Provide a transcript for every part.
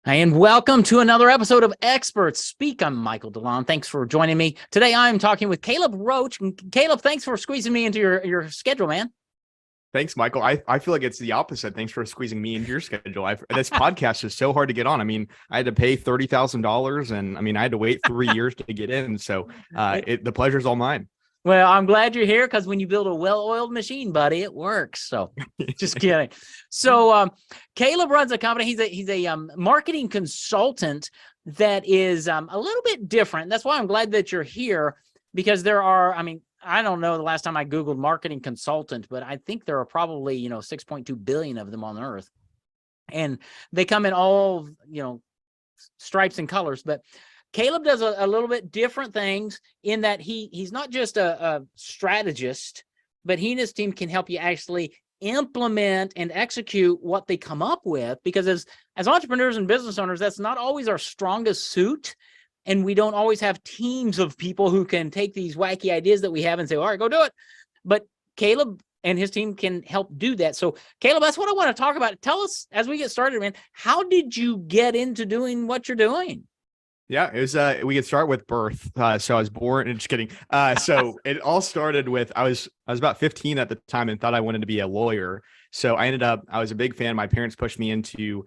And welcome to another episode of Experts Speak. I'm Michael DeLon. Thanks for joining me. Today I'm talking with Caleb Roche. Caleb, thanks for squeezing me into your schedule, man. Thanks, Michael. I feel like it's the opposite. Thanks for squeezing me into your schedule. This podcast is so hard to get on. I mean, I had to pay $30,000 and I had to wait 3 years to get in. So the pleasure's all mine. Well, I'm glad you're here because when you build a well-oiled machine, buddy, it works. So just kidding. So Caleb runs a company. He's a marketing consultant that is a little bit different. That's why I'm glad that you're here, because there are, I don't know the last time I Googled marketing consultant, but I think there are probably, 6.2 billion of them on earth. And they come in all, stripes and colors. But Caleb does a little bit different things in that he's not just a strategist, but he and his team can help you actually implement and execute what they come up with. Because as entrepreneurs and business owners, that's not always our strongest suit. And we don't always have teams of people who can take these wacky ideas that we have and say, all right, go do it. But Caleb and his team can help do that. So Caleb, that's what I want to talk about. Tell us, as we get started, man, how did you get into doing what you're doing? Yeah, it was, we could start with birth. So I was born, and just kidding. So it all started with, I was about 15 at the time and thought I wanted to be a lawyer. So I was a big fan. My parents pushed me into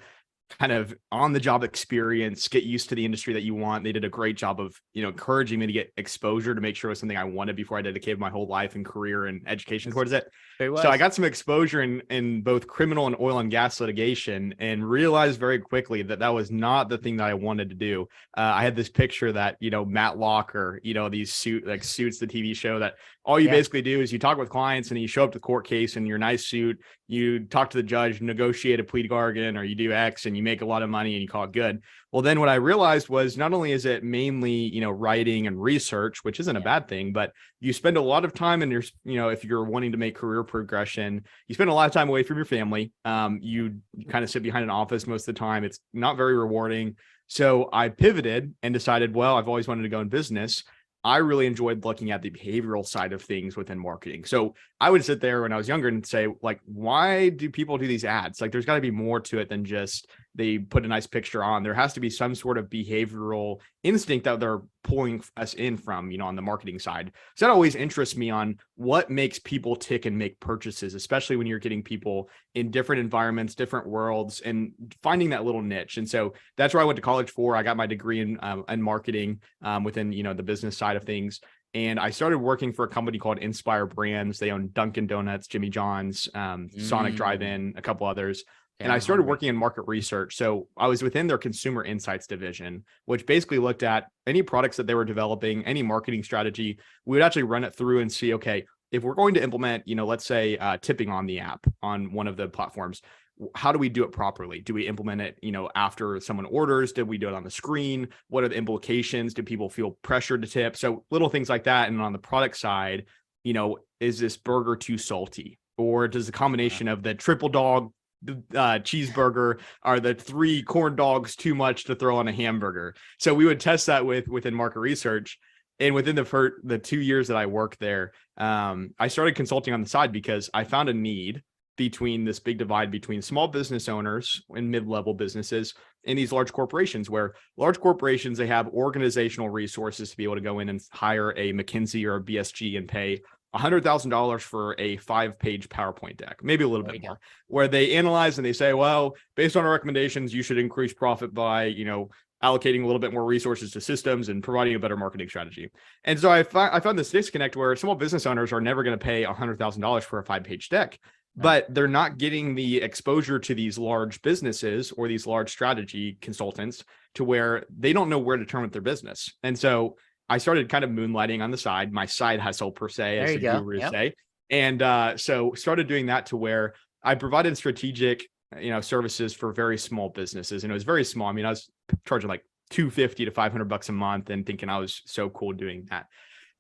kind of on the job experience, get used to the industry that you want. They did a great job of, encouraging me to get exposure to make sure it was something I wanted before I dedicated my whole life and career and education towards it. So I got some exposure in both criminal and oil and gas litigation, and realized very quickly that that was not the thing that I wanted to do. I had this picture that, Matlock, or, these Suits, the TV show, that all you basically do is you talk with clients and you show up to the court case in your nice suit, you talk to the judge, negotiate a plea bargain, or you do X and you make a lot of money and you call it good. Well, then what I realized was not only is it mainly, writing and research, which isn't a bad thing, but you spend a lot of time in your, if you're wanting to make career progression, you spend a lot of time away from your family. You kind of sit behind an office most of the time. It's not very rewarding. So I pivoted and decided, well, I've always wanted to go in business. I really enjoyed looking at the behavioral side of things within marketing. So I would sit there when I was younger and say, like, why do people do these ads? Like, there's got to be more to it than just they put a nice picture on. There has to be some sort of behavioral instinct that they're pulling us in from, on the marketing side. So that always interests me on what makes people tick and make purchases, especially when you're getting people in different environments, different worlds, and finding that little niche. And so that's where I went to college for. I got my degree in marketing within, the business side of things. And I started working for a company called Inspire Brands. They own Dunkin' Donuts, Jimmy John's, Sonic Drive-In, a couple others. And I started working in market research. So I was within their consumer insights division, which basically looked at any products that they were developing, any marketing strategy. We would actually run it through and see, okay, if we're going to implement, let's say tipping on the app on one of the platforms, how do we do it properly? Do we implement it, after someone orders? Did we do it on the screen? What are the implications? Do people feel pressured to tip? So little things like that. And on the product side, is this burger too salty? Or does the combination of the triple dog cheeseburger are the 3 corn dogs too much to throw on a hamburger? So we would test that within market research. And within the 2 years that I worked there, I started consulting on the side because I found a need between this big divide between small business owners and mid-level businesses and these large corporations, where large corporations, they have organizational resources to be able to go in and hire a McKinsey or a BSG and pay $100,000 for a 5-page PowerPoint deck, maybe a little bit more, where they analyze and they say, well, based on our recommendations, you should increase profit by, allocating a little bit more resources to systems and providing a better marketing strategy. And so I found this disconnect where small business owners are never going to pay $100,000 for a 5-page deck, but they're not getting the exposure to these large businesses or these large strategy consultants to where they don't know where to turn with their business. And so I started kind of moonlighting on the side, my side hustle per se, as the guru say. And so started doing that to where I provided strategic, services for very small businesses. And it was very small. I was charging like $250 to $500 a month and thinking I was so cool doing that,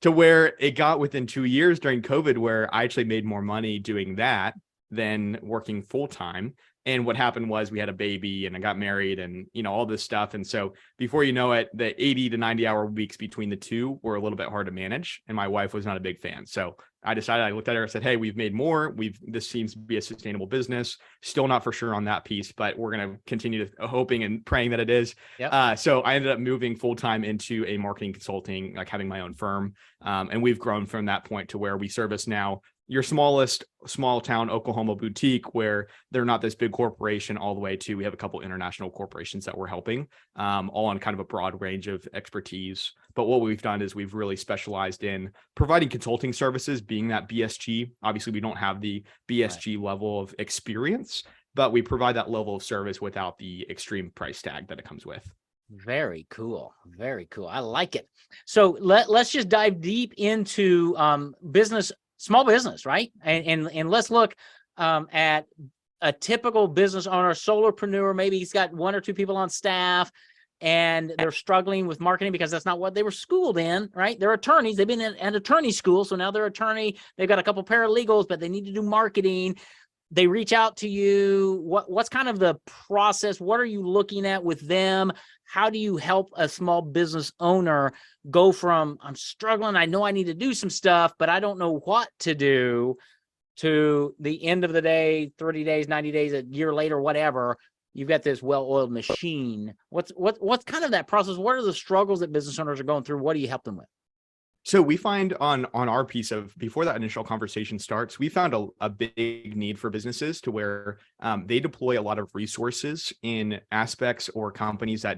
to where it got within 2 years during COVID, where I actually made more money doing that than working full time. And what happened was we had a baby and I got married and, all this stuff. And so before you know it, the 80 to 90 hour weeks between the two were a little bit hard to manage. And my wife was not a big fan. So I decided, I looked at her and said, hey, we've made more. This seems to be a sustainable business. Still not for sure on that piece, but we're going to continue to hoping and praying that it is. Yep. So I ended up moving full-time into a marketing consulting, like having my own firm. And we've grown from that point to where we service now your smallest small town Oklahoma boutique, where they're not this big corporation, all the way to, we have a couple international corporations that we're helping, all on kind of a broad range of expertise. But what we've done is we've really specialized in providing consulting services, being that BSG. Obviously, we don't have the BSG level of experience, but we provide that level of service without the extreme price tag that it comes with. Very cool. Very cool. I like it. So let's just dive deep into small business, right? And let's look at a typical business owner, solopreneur. Maybe he's got one or two people on staff and they're struggling with marketing because that's not what they were schooled in, right? They're attorneys. They've been in an attorney school. So now they're attorney. They've got a couple paralegals, but they need to do marketing. They reach out to you. What's kind of the process? What are you looking at with them? How do you help a small business owner go from, I'm struggling, I know I need to do some stuff, but I don't know what to do, to the end of the day, 30 days, 90 days, a year later, whatever, you've got this well-oiled machine. What's kind of that process? What are the struggles that business owners are going through? What do you help them with? So we find on our piece of, before that initial conversation starts, we found a big need for businesses to where they deploy a lot of resources in aspects or companies that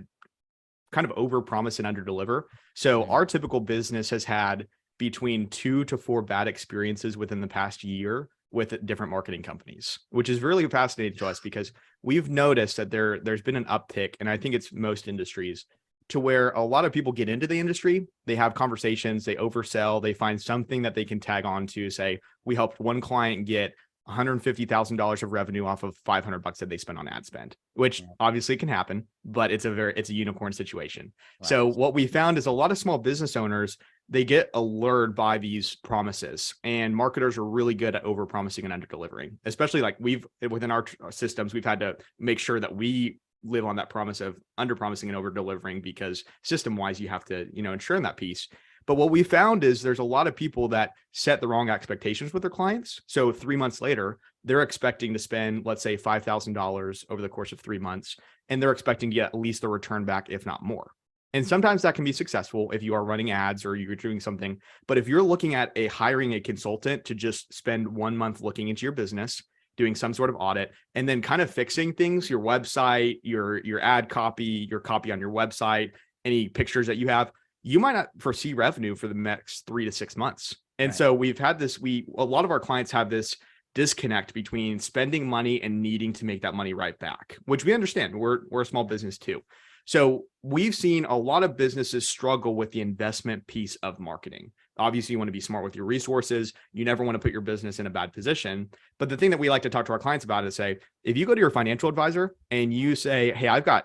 kind of overpromise and underdeliver. So our typical business has had between 2 to 4 bad experiences within the past year with different marketing companies, which is really fascinating to us because we've noticed that there's been an uptick, and I think it's most industries, to where a lot of people get into the industry, they have conversations, they oversell, they find something that they can tag on to, say, we helped one client get $150,000 of revenue off of $500 that they spent on ad spend, which obviously can happen, but it's a unicorn situation. Right. So what we found is a lot of small business owners, they get allured by these promises, and marketers are really good at over promising and under delivering, especially like within our systems, we've had to make sure that we live on that promise of under promising and over delivering, because system wise, you have to, ensure in that piece. But what we found is there's a lot of people that set the wrong expectations with their clients. So 3 months later, they're expecting to spend, let's say, $5,000 over the course of 3 months, and they're expecting to get at least the return back, if not more. And sometimes that can be successful if you are running ads or you're doing something. But if you're looking at hiring a consultant to just spend 1 month looking into your business, doing some sort of audit, and then kind of fixing things, your website, your ad copy, your copy on your website, any pictures that you have, you might not foresee revenue for the next 3 to 6 months. And so we've had this, a lot of our clients have this disconnect between spending money and needing to make that money right back, which we understand. We're a small business too. So we've seen a lot of businesses struggle with the investment piece of marketing. Obviously, you want to be smart with your resources. You never want to put your business in a bad position. But the thing that we like to talk to our clients about is say, if you go to your financial advisor and you say, hey, I've got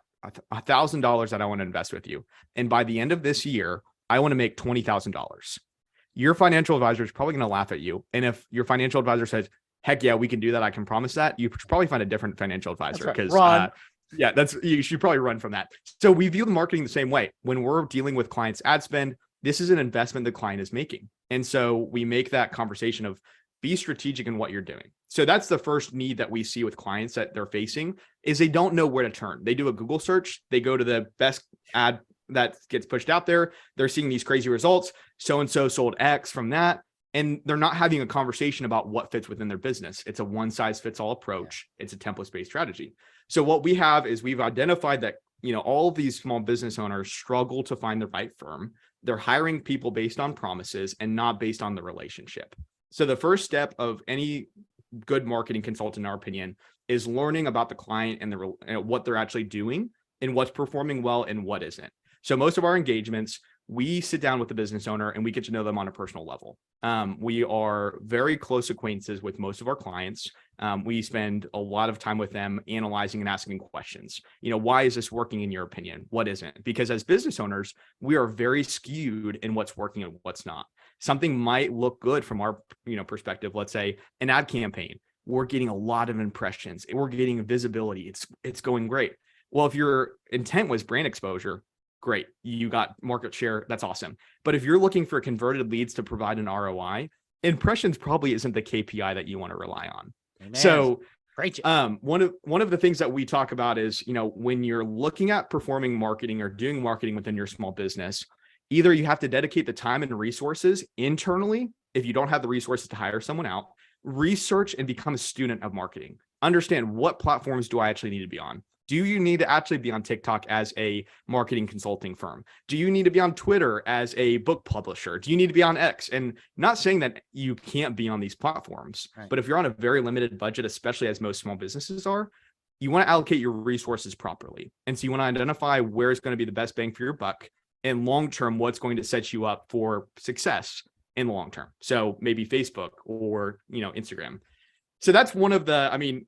$1,000 that I want to invest with you, and by the end of this year, I want to make $20,000. Your financial advisor is probably going to laugh at you. And if your financial advisor says, heck yeah, we can do that, I can promise that, you should probably find a different financial advisor, because you should probably run from that. So we view the marketing the same way. When we're dealing with clients' ad spend, this is an investment the client is making. And so we make that conversation of be strategic in what you're doing. So that's the first need that we see with clients that they're facing, is they don't know where to turn. They do a Google search, they go to the best ad that gets pushed out there. They're seeing these crazy results. So-and-so sold X from that. And they're not having a conversation about what fits within their business. It's a one size fits all approach. It's a template-based strategy. So what we have is we've identified that, all of these small business owners struggle to find the right firm. They're hiring people based on promises and not based on the relationship. So the first step of any good marketing consultant, in our opinion, is learning about the client and what they're actually doing and what's performing well and what isn't. So most of our engagements, we sit down with the business owner and we get to know them on a personal level. We are very close acquaintances with most of our clients. We spend a lot of time with them analyzing and asking questions. Why is this working in your opinion? What isn't? Because as business owners, we are very skewed in what's working and what's not. Something might look good from our perspective. Let's say an ad campaign. We're getting a lot of impressions. We're getting visibility. It's going great. Well, if your intent was brand exposure, great. You got market share. That's awesome. But if you're looking for converted leads to provide an ROI, impressions probably isn't the KPI that you want to rely on. Amen. So Great. one of the things that we talk about is, when you're looking at performing marketing or doing marketing within your small business, either you have to dedicate the time and resources internally if you don't have the resources to hire someone out, research and become a student of marketing. Understand, what platforms do I actually need to be on? Do you need to actually be on TikTok as a marketing consulting firm? Do you need to be on Twitter as a book publisher? Do you need to be on X? And not saying that you can't be on these platforms, Right. but if you're on a very limited budget, especially as most small businesses are, you want to allocate your resources properly. And so you want to identify where is going to be the best bang for your buck, and long-term, what's going to set you up for success in the long term. So maybe Facebook or, Instagram. So that's one of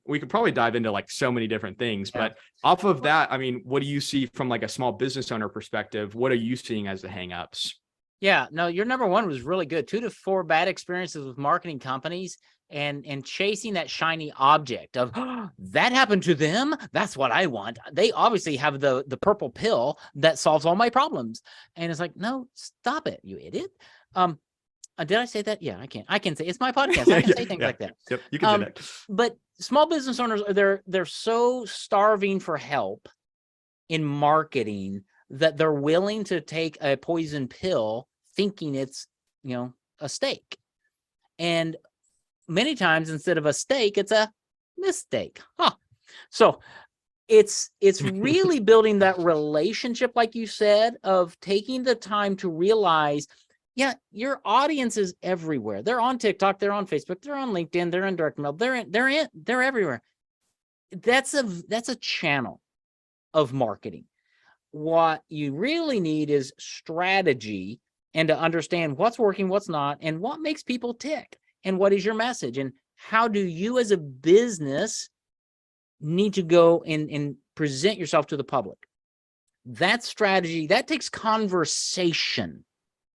we could probably dive into like so many different things, but off of that, what do you see from like a small business owner perspective? What are you seeing as the hangups? Yeah, no, your number one was really good. 2 to 4 bad experiences with marketing companies and chasing that shiny object of that happened to them. That's what I want. They obviously have the purple pill that solves all my problems. And it's like, no, stop it, you idiot. Did I say that? Yeah, I can say it's my podcast. I can say things like that. Yep, you can say that. But small business owners, they're so starving for help in marketing that they're willing to take a poison pill thinking it's, a steak. And many times instead of a steak, it's a mistake. So it's really building that relationship, like you said, of taking the time to realize, your audience is everywhere. They're on TikTok, they're on Facebook, they're on LinkedIn, they're in direct mail, they're everywhere. That's a channel of marketing. What you really need is strategy, and to understand what's working, what's not, and what makes people tick, and what is your message, and how do you as a business need to go and present yourself to the public. That strategy, that takes conversation,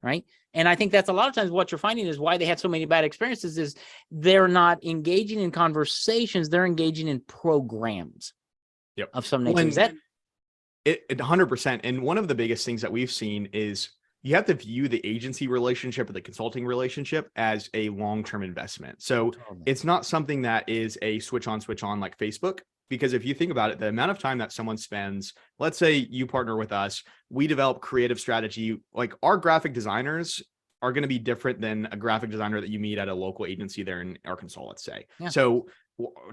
right? And I think that's a lot of times what you're finding is why they had so many bad experiences is they're not engaging in conversations, they're engaging in programs of some nature. Is that it 100%? And one of the biggest things that we've seen is you have to view the agency relationship or the consulting relationship as a long-term investment. So it's not something that is a switch on like Facebook. Because if you think about it, the amount of time that someone spends, let's say you partner with us, we develop creative strategy, like our graphic designers are going to be different than a graphic designer that you meet at a local agency there in Arkansas, let's say. Yeah. So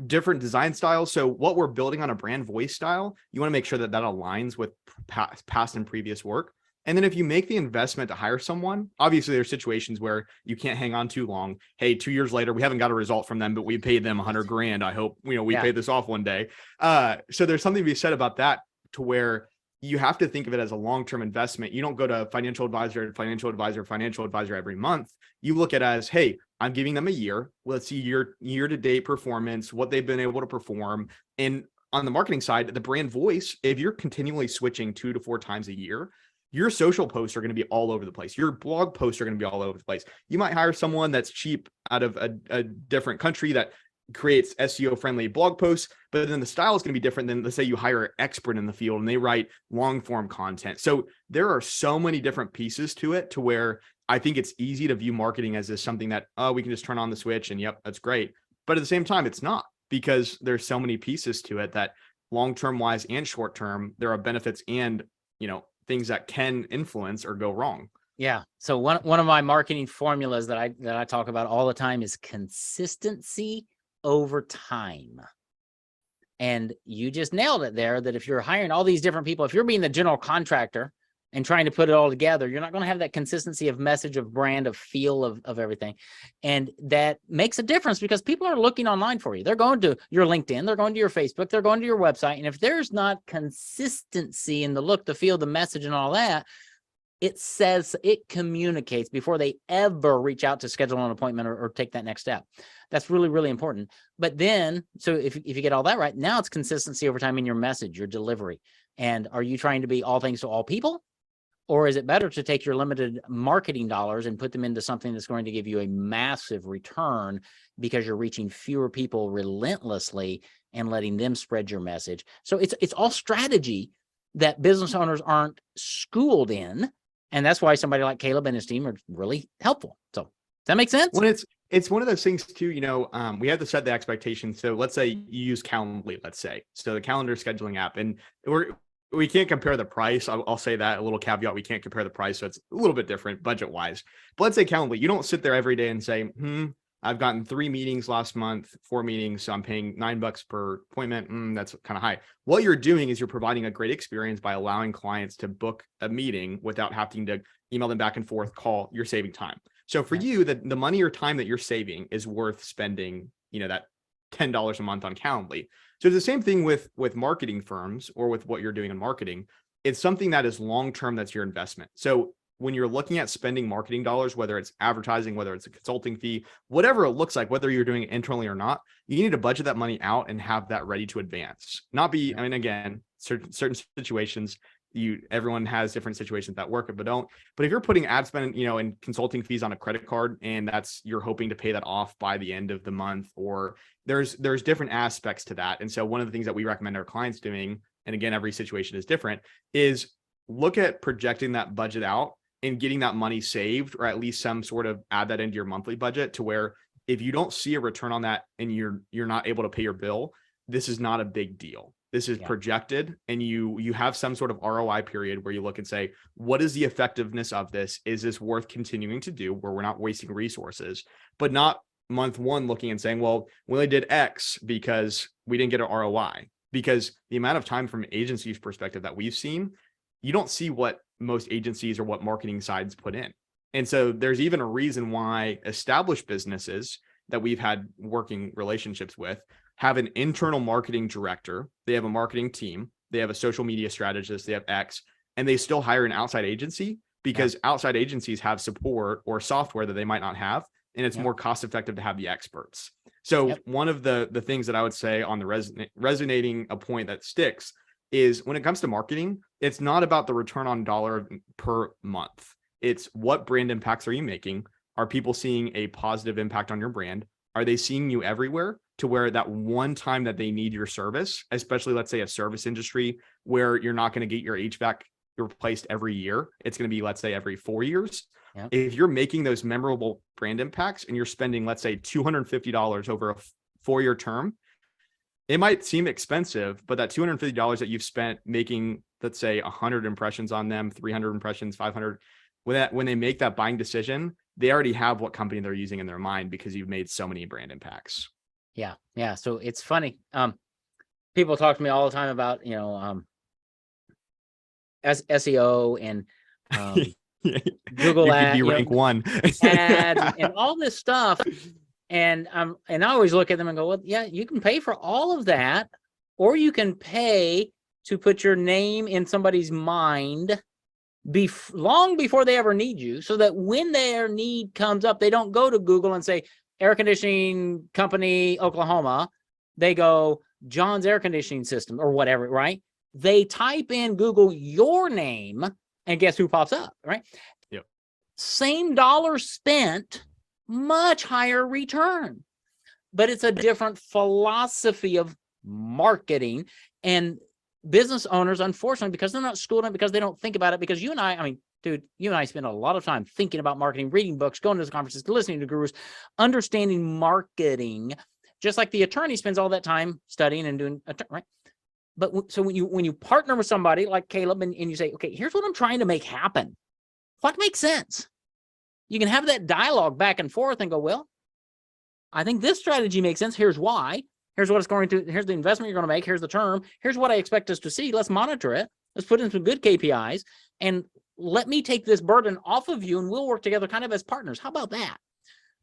different design styles. So what we're building on a brand voice style, you want to make sure that aligns with past and previous work. And then if you make the investment to hire someone, obviously there's situations where you can't hang on too long. Hey, 2 years later, we haven't got a result from them, but we paid them $100,000. I hope, we pay this off one day. So there's something to be said about that, to where you have to think of it as a long-term investment. You don't go to financial advisor every month. You look at it as, hey, I'm giving them a year. Let's see year to date performance, what they've been able to perform. And on the marketing side, the brand voice, if you're continually switching 2 to 4 times a year, your social posts are going to be all over the place. Your blog posts are going to be all over the place. You might hire someone that's cheap out of a different country that creates SEO friendly blog posts, but then the style is going to be different than, let's say you hire an expert in the field and they write long form content. So there are so many different pieces to it, to where I think it's easy to view marketing as this something that, we can just turn on the switch and yep, that's great. But at the same time, it's not, because there's so many pieces to it that long-term wise and short-term, there are benefits and, things that can influence or go wrong. Yeah. So one of my marketing formulas that I talk about all the time is consistency over time. And you just nailed it there, that if you're hiring all these different people, if you're being the general contractor and trying to put it all together, you're not going to have that consistency of message, of brand, of feel, of everything. And that makes a difference, because people are looking online for you. They're going to your LinkedIn, they're going to your Facebook, they're going to your website. And if there's not consistency in the look, the feel, the message, and all that, it communicates before they ever reach out to schedule an appointment or take that next step. That's really, really important. But then, so if you get all that right, now it's consistency over time in your message, your delivery. And are you trying to be all things to all people? Or is it better to take your limited marketing dollars and put them into something that's going to give you a massive return, because you're reaching fewer people relentlessly and letting them spread your message? So it's all strategy that business owners aren't schooled in. And that's why somebody like Caleb and his team are really helpful. So that make sense? When it's one of those things too, we have to set the expectation. So let's say you use Calendly, let's say. So the calendar scheduling app, and we can't compare the price. I'll say that, a little caveat. We can't compare the price. So it's a little bit different budget wise. But let's say Calendly, you don't sit there every day and say, I've gotten 3 meetings last month, 4 meetings. So I'm paying $9 per appointment. That's kind of high. What you're doing is you're providing a great experience by allowing clients to book a meeting without having to email them back and forth, call. You're saving time. So for you, the money or time that you're saving is worth spending, that $10 a month on Calendly. So it's the same thing with marketing firms or with what you're doing in marketing. It's something that is long-term, that's your investment. So when you're looking at spending marketing dollars, whether it's advertising, whether it's a consulting fee, whatever it looks like, whether you're doing it internally or not, you need to budget that money out and have that ready to advance. Not be, I mean, again, certain situations, everyone has different situations that work, but don't. But if you're putting ad spend, and consulting fees on a credit card, and you're hoping to pay that off by the end of the month, or there's different aspects to that. And so one of the things that we recommend our clients doing, and again, every situation is different, is look at projecting that budget out and getting that money saved, or at least some sort of add that into your monthly budget, to where if you don't see a return on that and you're not able to pay your bill, this is not a big deal. This is projected, and you have some sort of ROI period where you look and say, what is the effectiveness of this? Is this worth continuing to do, where we're not wasting resources? But not month one looking and saying, well, we only did X because we didn't get an ROI. Because the amount of time from an agency's perspective that we've seen, you don't see what most agencies or what marketing sides put in. And so there's even a reason why established businesses that we've had working relationships with have an internal marketing director. They have a marketing team. They have a social media strategist. They have X, and they still hire an outside agency, because outside agencies have support or software that they might not have. And it's more cost effective to have the experts. So one of the things that I would say on the resonating a point that sticks is, when it comes to marketing, it's not about the return on dollar per month. It's what brand impacts are you making? Are people seeing a positive impact on your brand? Are they seeing you everywhere, to where that one time that they need your service, especially let's say a service industry where you're not going to get your HVAC replaced every year. It's going to be, let's say, every 4 years. If you're making those memorable brand impacts and you're spending, let's say, $250 over a 4-year term, it might seem expensive, but that $250 that you've spent making, let's say, 100 impressions on them, 300 impressions, 500, when they make that buying decision, they already have what company they're using in their mind, because you've made so many brand impacts. Yeah. So it's funny. People talk to me all the time about, SEO and Google ads, rank one ads, and all this stuff. And I always look at them and go, well, yeah, you can pay for all of that, or you can pay to put your name in somebody's mind long before they ever need you, so that when their need comes up, they don't go to Google and say air conditioning company, Oklahoma. They go John's air conditioning system or whatever, right? They type in Google your name, and guess who pops up, right? Yep. Same dollar spent, much higher return. But it's a different philosophy of marketing. And business owners, unfortunately, because they're not schooled in, because they don't think about it, because you and I mean, dude, you and I spend a lot of time thinking about marketing, reading books, going to conferences, listening to gurus, understanding marketing, just like the attorney spends all that time studying and doing, right? But so when you partner with somebody like Caleb and you say, okay, here's what I'm trying to make happen, what makes sense? You can have that dialogue back and forth and go, well, I think this strategy makes sense. Here's why. Here's what it's going to, here's the investment you're going to make. Here's the term. Here's what I expect us to see. Let's monitor it. Let's put in some good KPIs, and let me take this burden off of you, and we'll work together kind of as partners. How about that?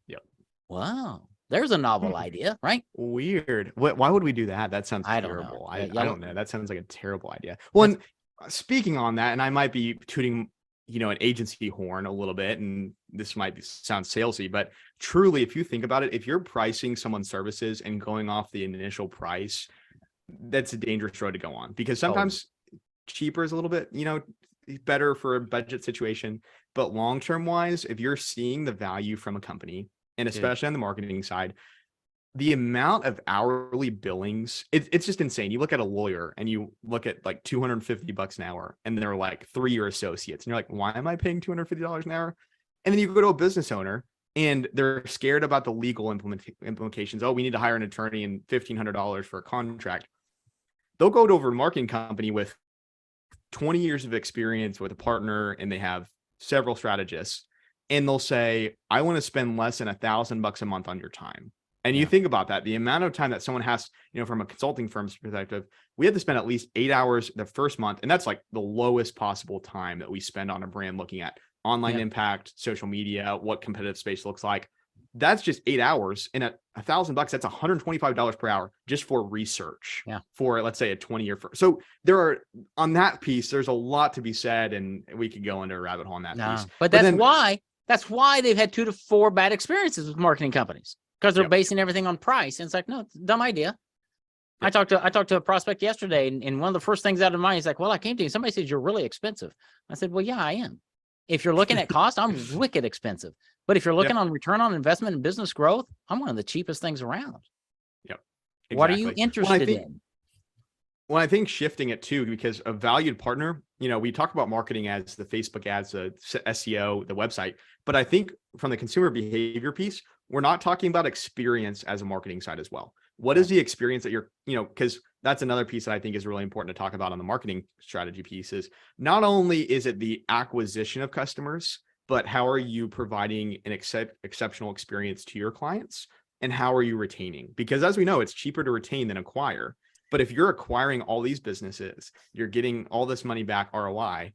Yep. Wow. There's a novel idea, right? Weird. Why would we do that? That sounds terrible. I don't know. That sounds like a terrible idea. Well, and speaking on that, and I might be tooting, an agency horn a little bit, and this might sound salesy, but truly, if you think about it, if you're pricing someone's services and going off the initial price, that's a dangerous road to go on, because sometimes cheaper is a little bit, better for a budget situation. But long-term wise, if you're seeing the value from a company, and especially on the marketing side, the amount of hourly billings, it's just insane. You look at a lawyer and you look at like $250 an hour, and they're like 3-year associates, and you're like, why am I paying $250 an hour? And then you go to a business owner and they're scared about the legal implications. Oh, we need to hire an attorney and $1,500 for a contract. They'll go to a marketing company with 20 years of experience with a partner, and they have several strategists, and they'll say, I want to spend less than $1,000 a month on your time. And you think about that, the amount of time that someone has, from a consulting firm's perspective, we have to spend at least 8 hours the first month. And that's like the lowest possible time that we spend on a brand, looking at online impact, social media, what competitive space looks like. That's just 8 hours. And at $1,000, that's $125 per hour just for research for, let's say, a 20-year. So there are, on that piece, there's a lot to be said, and we could go into a rabbit hole on that piece. But that's why they've had 2 to 4 bad experiences with marketing companies, because they're basing everything on price. And it's like, no, it's a dumb idea. I talked to a prospect yesterday, and one of the first things out of mind is like, well, I came to you, somebody said you're really expensive. I said, well, yeah, I am. If you're looking at cost, I'm wicked expensive. But if you're looking on return on investment and business growth, I'm one of the cheapest things around. Yep. Exactly. What are you interested in? Well, I think shifting it too, because a valued partner, we talk about marketing as the Facebook ads, the SEO, the website, but I think from the consumer behavior piece, we're not talking about experience as a marketing side as well. What is the experience that you're, because that's another piece that I think is really important to talk about on the marketing strategy piece, is not only is it the acquisition of customers, but how are you providing an exceptional experience to your clients, and how are you retaining? Because as we know, it's cheaper to retain than acquire. But if you're acquiring all these businesses, you're getting all this money back ROI,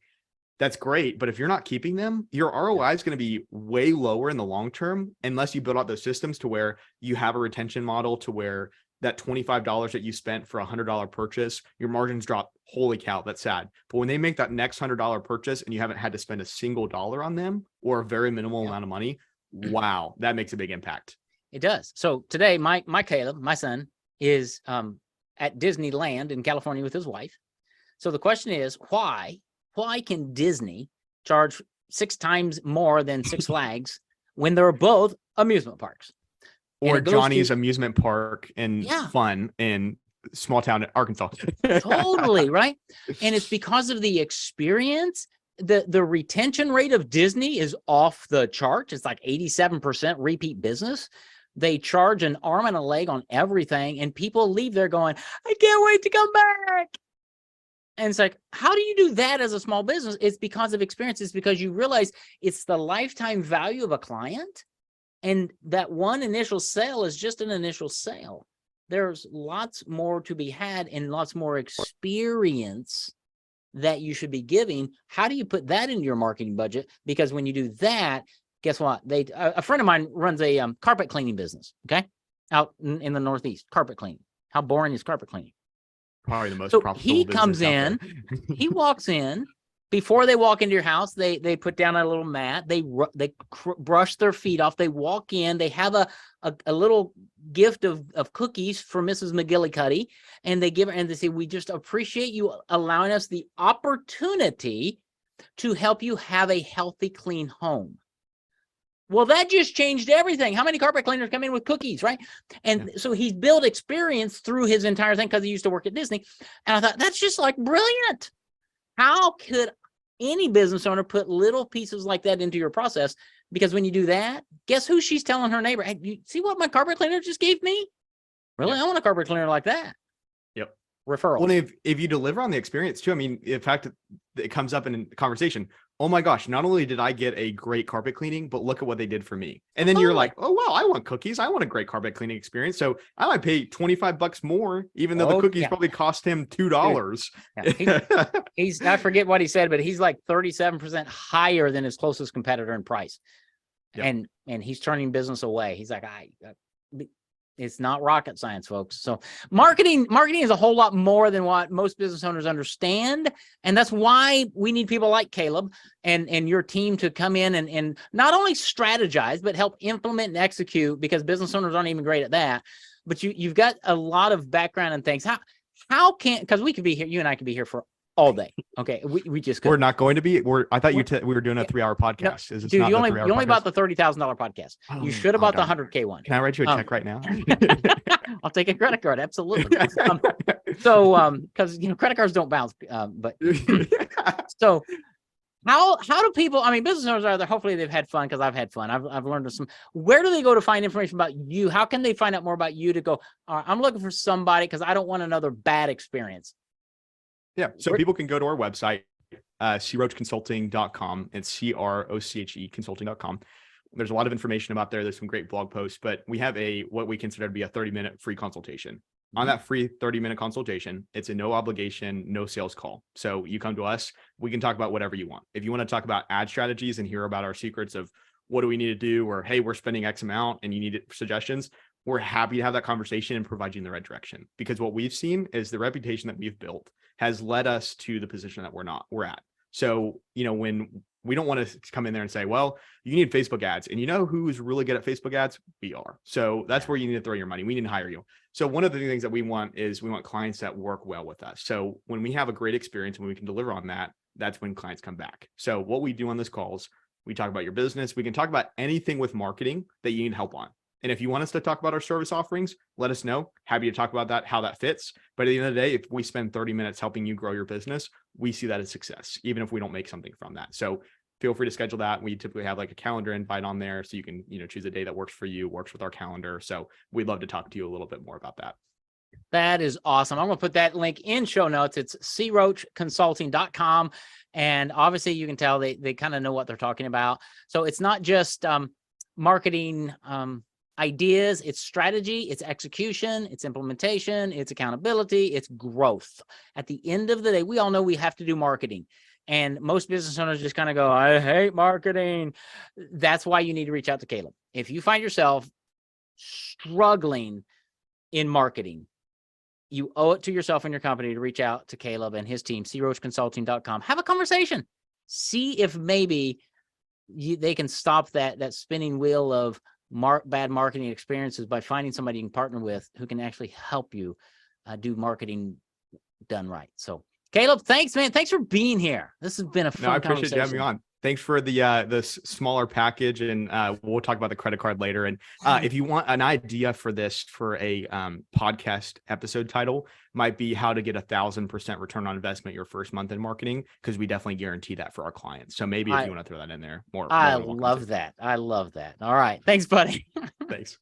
that's great. But if you're not keeping them, your ROI is going to be way lower in the long term, unless you build out those systems to where you have a retention model to where that $25 that you spent for a $100 purchase, your margins drop. Holy cow, that's sad. But when they make that next $100 purchase and you haven't had to spend a single dollar on them, or a very minimal amount of money, wow, that makes a big impact. It does. So today, my Caleb, my son, is at Disneyland in California with his wife. So the question is, why can Disney charge 6 times more than Six Flags when they're both amusement parks? Or Johnny's amusement park and fun in small town Arkansas. Totally, right? And it's because of the experience. The retention rate of Disney is off the charts. It's like 87% repeat business. They charge an arm and a leg on everything, and people leave there going, I can't wait to come back. And it's like, how do you do that as a small business? It's because of experience. It's because you realize it's the lifetime value of a client. And that one initial sale is just an initial sale. There's lots more to be had and lots more experience that you should be giving. How do you put that into your marketing budget? Because when you do that, guess what? A friend of mine runs a carpet cleaning business, okay? Out in the Northeast, carpet cleaning. How boring is carpet cleaning? Probably the most profitable he comes in, he walks in. Before they walk into your house, they put down a little mat. They brush their feet off. They walk in. They have a little gift of cookies for Mrs. McGillicuddy, and they give her, and they say, we just appreciate you allowing us the opportunity to help you have a healthy, clean home. Well, that just changed everything. How many carpet cleaners come in with cookies, right? And so he's built experience through his entire thing because he used to work at Disney. And I thought, that's just like brilliant. How could any business owner put little pieces like that into your process? Because when you do that, guess who she's telling her neighbor? Hey, you see what my carpet cleaner just gave me? Really? I want a carpet cleaner like that. Yep. Referral. Well, if you deliver on the experience too, I mean, in fact, it comes up in conversation. Oh my gosh, not only did I get a great carpet cleaning, but look at what they did for me. And then you're like, oh, well, I want cookies. I want a great carpet cleaning experience. So I might pay $25 more, even though the cookies probably cost him $2. He's, I forget what he said, but he's like 37% higher than his closest competitor in price. Yep. And he's turning business away. He's like, it's not rocket science, folks. So marketing is a whole lot more than what most business owners understand. And that's why we need people like Caleb and your team to come in and not only strategize, but help implement and execute, because business owners aren't even great at that. But you've got a lot of background and things. How can, because we could be here, you and I could be here for all day. Okay. We just couldn't. We're not going to be. I thought we were doing a 3-hour podcast. No, dude, you only bought the $30,000 podcast. You should have bought the $100K one. Can I write you a check right now? I'll take a credit card. Absolutely. Because credit cards don't bounce. But How do people, I mean, business owners are there, hopefully they've had fun, because I've had fun. I've learned some. Where do they go to find information about you? How can they find out more about you to go, all right, I'm looking for somebody because I don't want another bad experience? Yeah. So people can go to our website, crocheconsulting.com. It's CROCHE consulting.com. There's a lot of information about there. There's some great blog posts, but we have what we consider to be a 30-minute free consultation. On that free 30-minute consultation, it's a no obligation, no sales call. So you come to us, we can talk about whatever you want. If you want to talk about ad strategies and hear about our secrets of what do we need to do, or, hey, we're spending X amount and you need suggestions, we're happy to have that conversation and provide you in the right direction. Because what we've seen is the reputation that we've built has led us to the position that we're at. So, when we don't want to come in there and say, well, you need Facebook ads, and who's really good at Facebook ads? We are. So that's where you need to throw your money. We need to hire you. So one of the things that we want is we want clients that work well with us. So when we have a great experience and we can deliver on that, that's when clients come back. So what we do on this calls, we talk about your business. We can talk about anything with marketing that you need help on. And if you want us to talk about our service offerings, let us know. Happy to talk about that, how that fits. But at the end of the day, if we spend 30 minutes helping you grow your business, we see that as success, even if we don't make something from that. So feel free to schedule that. We typically have like a calendar invite on there, so you can, choose a day that works for you, works with our calendar. So we'd love to talk to you a little bit more about that. That is awesome. I'm going to put that link in show notes. It's crocheconsulting.com. And obviously you can tell they kind of know what they're talking about. So it's not just marketing ideas, it's strategy, it's execution, it's implementation, it's accountability, it's growth. At the end of the day, we all know we have to do marketing. And most business owners just kind of go, I hate marketing. That's why you need to reach out to Caleb. If you find yourself struggling in marketing, you owe it to yourself and your company to reach out to Caleb and his team, crocheconsulting.com. Have a conversation. See if maybe they can stop that spinning wheel of bad marketing experiences by finding somebody you can partner with who can actually help you do marketing done right. So Caleb, thanks, man. Thanks for being here. This has been a fun I appreciate you having conversation. me on. Thanks for the smaller package, and we'll talk about the credit card later. And if you want an idea for this, for a podcast episode title, might be how to get 1,000% return on investment your first month in marketing, because we definitely guarantee that for our clients. So maybe if you want to throw that in there, more. I love that. I love that. All right. Thanks, buddy. Thanks.